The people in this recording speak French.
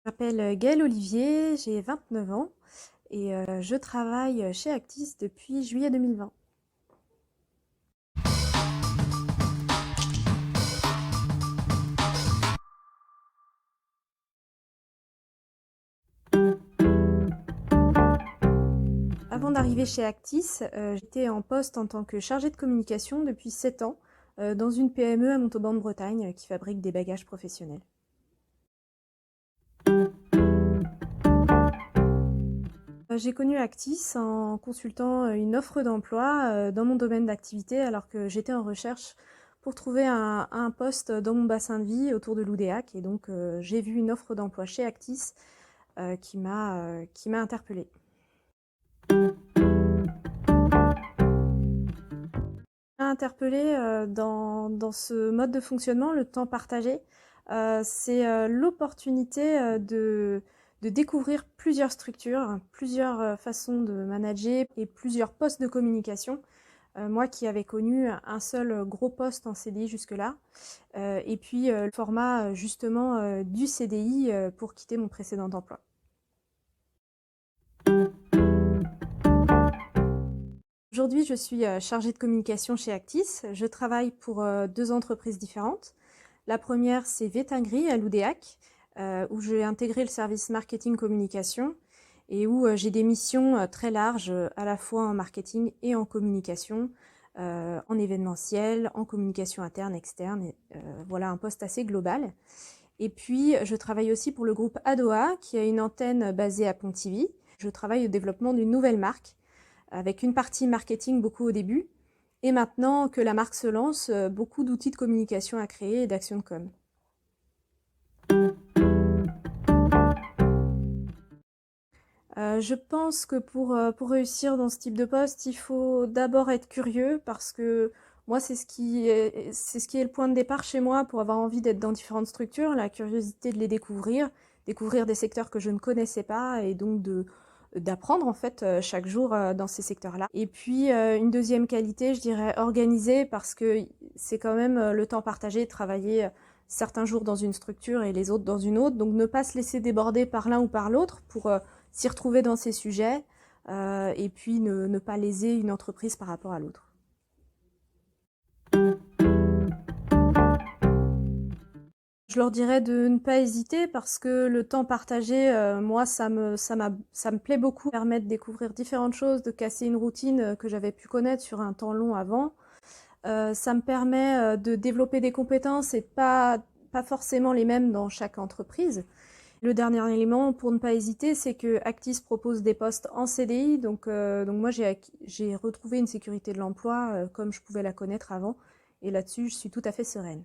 Je m'appelle Gaëlle Olivier, j'ai 29 ans et je travaille chez Actis depuis juillet 2020. Avant d'arriver chez Actis, j'étais en poste en tant que chargée de communication depuis 7 ans dans une PME à Montauban de Bretagne qui fabrique des bagages professionnels. J'ai connu Actis en consultant une offre d'emploi dans mon domaine d'activité alors que j'étais en recherche pour trouver un poste dans mon bassin de vie autour de l'Oudéac. Et donc j'ai vu une offre d'emploi chez Actis qui m'a interpellée. Interpellée dans ce mode de fonctionnement, le temps partagé, c'est l'opportunité de découvrir plusieurs structures, plusieurs façons de manager et plusieurs postes de communication. Moi qui avais connu un seul gros poste en CDI jusque-là, et puis le format justement du CDI pour quitter mon précédent emploi. Aujourd'hui, je suis chargée de communication chez Actis. Je travaille pour deux entreprises différentes. La première, c'est Vétingri à Loudéac, où j'ai intégré le service marketing communication et où j'ai des missions très larges, à la fois en marketing et en communication, en événementiel, en communication interne, externe. Et, voilà un poste assez global. Et puis, je travaille aussi pour le groupe Adoa, qui a une antenne basée à Pontivy. Je travaille au développement d'une nouvelle marque, avec une partie marketing beaucoup au début, et maintenant que la marque se lance, beaucoup d'outils de communication à créer et d'actions de com. Je pense que pour réussir dans ce type de poste, il faut d'abord être curieux parce que moi, c'est ce qui est le point de départ chez moi pour avoir envie d'être dans différentes structures, la curiosité de les découvrir des secteurs que je ne connaissais pas et donc d'apprendre en fait chaque jour dans ces secteurs-là. Et puis une deuxième qualité, je dirais organiser parce que c'est quand même le temps partagé, travailler certains jours dans une structure et les autres dans une autre, donc ne pas se laisser déborder par l'un ou par l'autre pour s'y retrouver dans ces sujets et puis ne pas léser une entreprise par rapport à l'autre. Je leur dirais de ne pas hésiter parce que le temps partagé, moi, ça me plaît beaucoup. Permet de découvrir différentes choses, de casser une routine que j'avais pu connaître sur un temps long avant. Ça me permet de développer des compétences et pas forcément les mêmes dans chaque entreprise. Le dernier élément, pour ne pas hésiter, c'est que Actis propose des postes en CDI, donc moi j'ai retrouvé une sécurité de l'emploi comme je pouvais la connaître avant, et là-dessus je suis tout à fait sereine.